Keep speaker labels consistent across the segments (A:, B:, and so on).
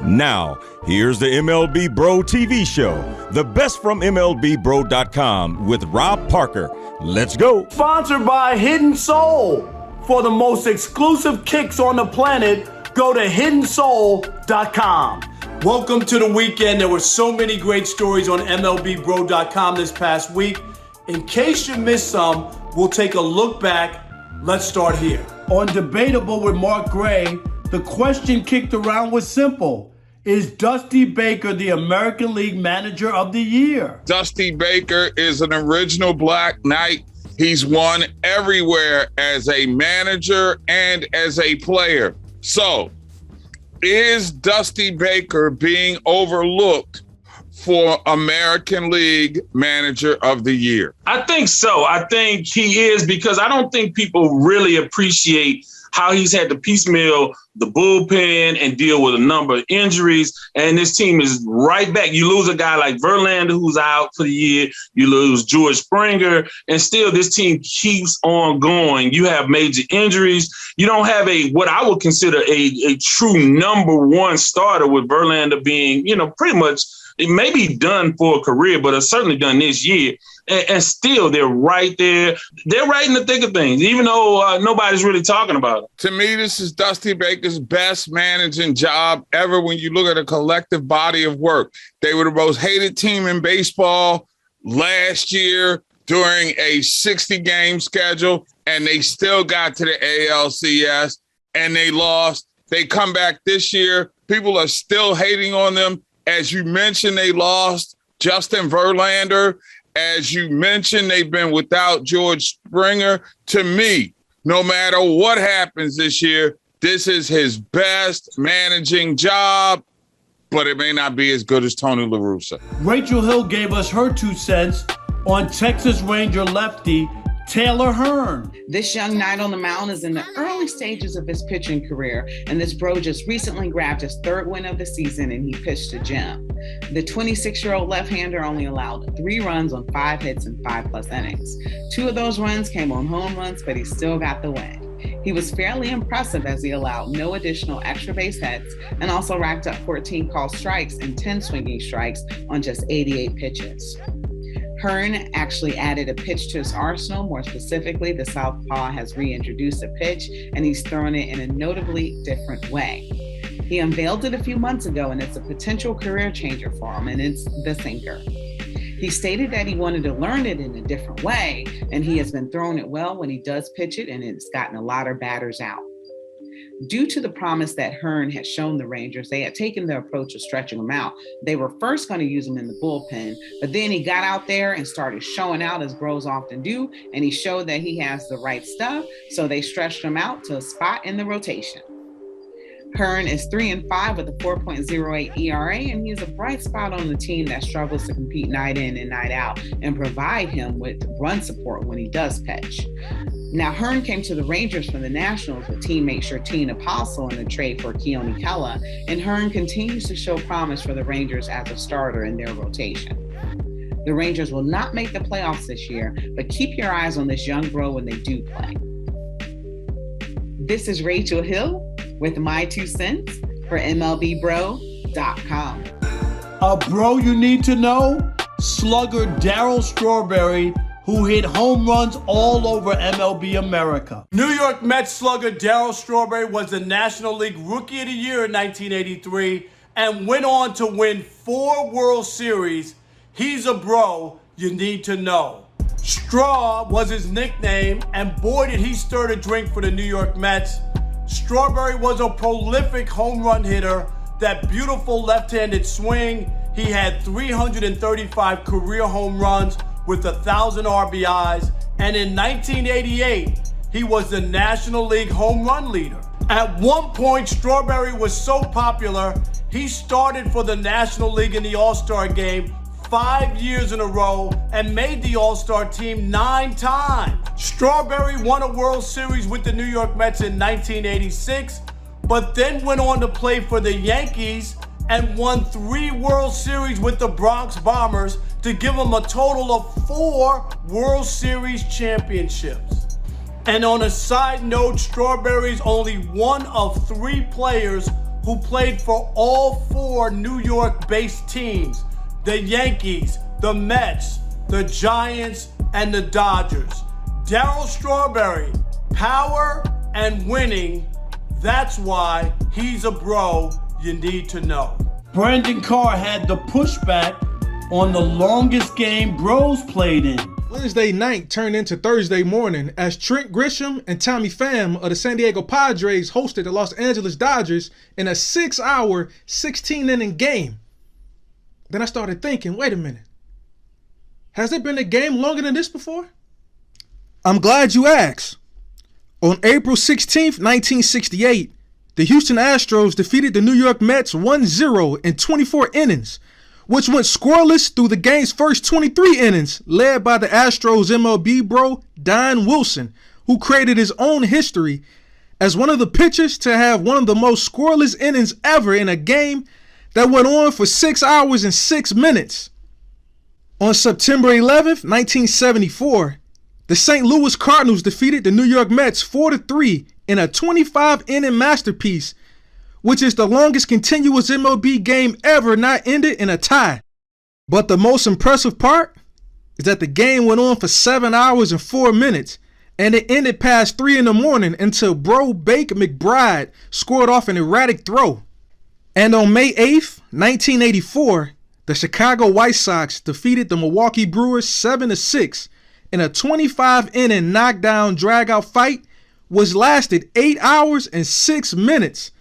A: Now, here's the MLB Bro TV show, the best from MLBBro.com with Rob Parker. Let's go.
B: Sponsored by Hidden Soul. For the most exclusive kicks on the planet, go to hiddensoul.com. Welcome to the weekend. There were so many great stories on MLBBro.com this past week. In case you missed some, we'll take a look back. Let's start here. On Debatable with Mark Gray, the question kicked around was simple. Is Dusty Baker the American League Manager of the Year?
C: Dusty Baker is an original Black Knight. He's won everywhere as a manager and as a player. So, is Dusty Baker being overlooked for American League Manager of the Year?
D: I think so. I think he is, because I don't think people really appreciate how he's had to piecemeal the bullpen and deal with a number of injuries. And this team is right back. You lose a guy like Verlander, who's out for the year. You lose George Springer, and still this team keeps on going. You have major injuries. You don't have what I would consider a true number one starter, with Verlander being, pretty much it may be done for a career, but it's certainly done this year. And still, they're right there. They're right in the thick of things, even though nobody's really talking about it.
C: To me, this is Dusty Baker's best managing job ever when you look at a collective body of work. They were the most hated team in baseball last year during a 60-game schedule, and they still got to the ALCS, and they lost. They come back this year. People are still hating on them. As you mentioned, they lost Justin Verlander. As you mentioned, they've been without George Springer. To me, no matter what happens this year, this is his best managing job, but it may not be as good as Tony La Russa.
B: Rachel Hill gave us her 2 cents on Texas Ranger lefty Taylor Hearn.
E: This young knight on the mound is in the early stages of his pitching career, and this bro just recently grabbed his 3rd win of the season, and he pitched a gem. The 26-year-old left-hander only allowed 3 runs on 5 hits and 5+ innings. 2 of those runs came on home runs, but he still got the win. He was fairly impressive as he allowed no additional extra base hits and also racked up 14 called strikes and 10 swinging strikes on just 88 pitches. Hearn actually added a pitch to his arsenal. More specifically, the southpaw has reintroduced a pitch, and he's thrown it in a notably different way. He unveiled it a few months ago, and it's a potential career changer for him, and it's the sinker. He stated that he wanted to learn it in a different way, and he has been throwing it well when he does pitch it, and it's gotten a lot of batters out. Due to the promise that Hearn had shown the Rangers, they had taken the approach of stretching him out. They were first going to use him in the bullpen, but then he got out there and started showing out, as bros often do, and he showed that he has the right stuff, so they stretched him out to a spot in the rotation. Hearn is 3-5 with a 4.08 ERA, and he is a bright spot on the team that struggles to compete night in and night out and provide him with run support when he does pitch. Now, Hearn came to the Rangers from the Nationals with teammate Sherteen Apostle in the trade for Keone Kela, and Hearn continues to show promise for the Rangers as a starter in their rotation. The Rangers will not make the playoffs this year, but keep your eyes on this young bro when they do play. This is Rachel Hill with my 2 cents for MLBBro.com.
B: A bro you need to know? Slugger Daryl Strawberry, who hit home runs all over MLB America. New York Mets slugger Daryl Strawberry was the National League Rookie of the Year in 1983 and went on to win 4 World Series. He's a bro you need to know. Straw was his nickname, and boy did he stir the drink for the New York Mets. Strawberry was a prolific home run hitter, that beautiful left-handed swing. He had 335 career home runs with 1,000 RBIs, and in 1988, he was the National League home run leader. At one point, Strawberry was so popular, he started for the National League in the All-Star game 5 years in a row and made the All-Star team 9 times. Strawberry won a World Series with the New York Mets in 1986, but then went on to play for the Yankees and won 3 World Series with the Bronx Bombers to give him a total of 4 World Series championships. And on a side note, Strawberry's only one of 3 players who played for all 4 New York-based teams, the Yankees, the Mets, the Giants, and the Dodgers. Daryl Strawberry, power and winning, that's why he's a bro you need to know. Brandon Carr had the pushback on the longest game bros played in.
F: Wednesday night turned into Thursday morning as Trent Grisham and Tommy Pham of the San Diego Padres hosted the Los Angeles Dodgers in a 6-hour, 16-inning game. Then I started thinking, wait a minute. Has there been a game longer than this before? I'm glad you asked. On April 16th, 1968, the Houston Astros defeated the New York Mets 1-0 in 24 innings, which went scoreless through the game's first 23 innings, led by the Astros MLB bro, Don Wilson, who created his own history as one of the pitchers to have one of the most scoreless innings ever in a game that went on for 6 hours and 6 minutes. On September 11th, 1974, the St. Louis Cardinals defeated the New York Mets 4-3 in a 25-inning masterpiece, which is the longest continuous MLB game ever not ended in a tie. But the most impressive part is that the game went on for 7 hours and 4 minutes, and it ended past 3 in the morning until Bro Bake McBride scored off an erratic throw. And on May 8th, 1984, the Chicago White Sox defeated the Milwaukee Brewers 7-6 in a 25-inning knockdown drag-out fight, which lasted 8 hours and 6 minutes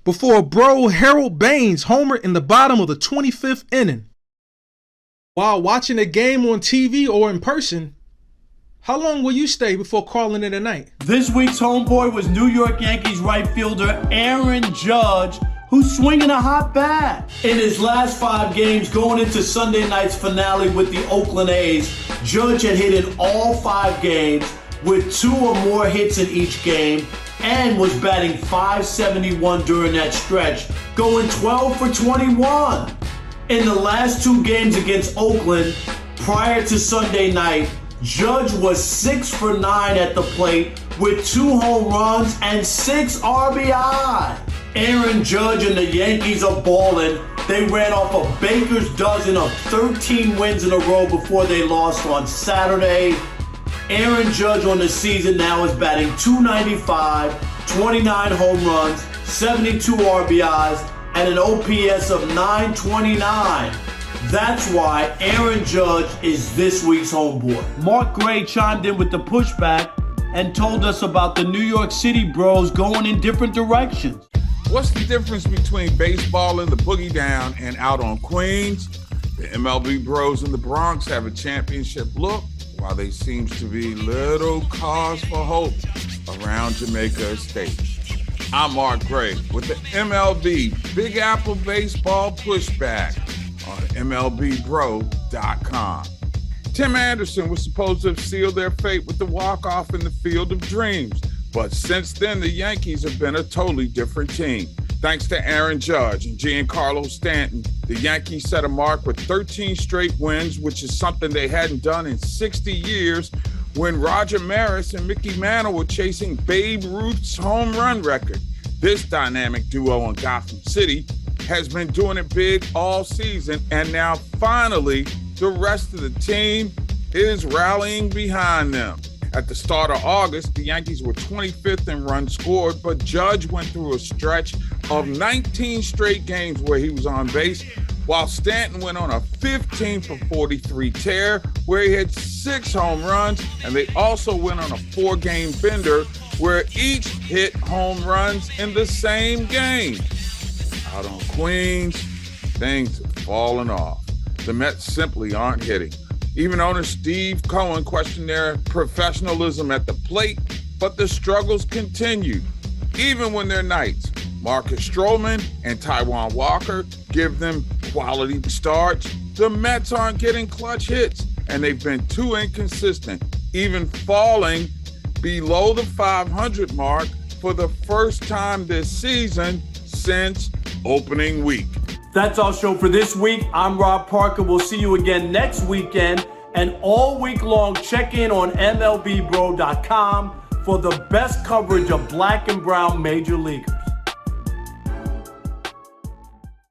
F: before bro Harold Baines homered in the bottom of the 25th inning. While watching a game on TV or in person, how long will you stay before calling it a night?
B: This week's homeboy was New York Yankees right fielder Aaron Judge, who's swinging a hot bat. In his last 5 games going into Sunday night's finale with the Oakland A's, Judge had hit in all 5 games with 2 or more hits in each game and was batting .571 during that stretch, going 12 for 21. In the last 2 games against Oakland, prior to Sunday night, Judge was 6 for 9 at the plate with 2 home runs and 6 RBI. Aaron Judge and the Yankees are balling. They ran off a baker's dozen of 13 wins in a row before they lost on Saturday. Aaron Judge on the season now is batting .295, 29 home runs, 72 RBIs, and an OPS of .929. That's why Aaron Judge is this week's homeboy. Mark Gray chimed in with the pushback and told us about the New York City bros going in different directions.
C: What's the difference between baseball in the boogie down and out on Queens? The MLB bros in the Bronx have a championship look, while there seems to be little cause for hope around Jamaica Estate. I'm Mark Gray with the MLB Big Apple Baseball Pushback on MLBBro.com. Tim Anderson was supposed to have sealed their fate with the walk-off in the Field of Dreams, but since then the Yankees have been a totally different team. Thanks to Aaron Judge and Giancarlo Stanton, the Yankees set a mark with 13 straight wins, which is something they hadn't done in 60 years when Roger Maris and Mickey Mantle were chasing Babe Ruth's home run record. This dynamic duo in Gotham City has been doing it big all season, and now finally the rest of the team is rallying behind them. At the start of August, the Yankees were 25th in runs scored, but Judge went through a stretch of 19 straight games where he was on base, while Stanton went on a 15 for 43 tear where he had 6 home runs, and they also went on a 4-game bender where each hit home runs in the same game. Out on Queens, things have fallen off. The Mets simply aren't hitting. Even owner Steve Cohen questioned their professionalism at the plate, but the struggles continued. Even when they're nights, Marcus Stroman and Taijuan Walker give them quality starts. The Mets aren't getting clutch hits, and they've been too inconsistent, even falling below the 500 mark for the first time this season since opening week.
B: That's our show for this week. I'm Rob Parker. We'll see you again next weekend. And all week long, check in on MLBBro.com for the best coverage of Black and Brown Major Leaguers.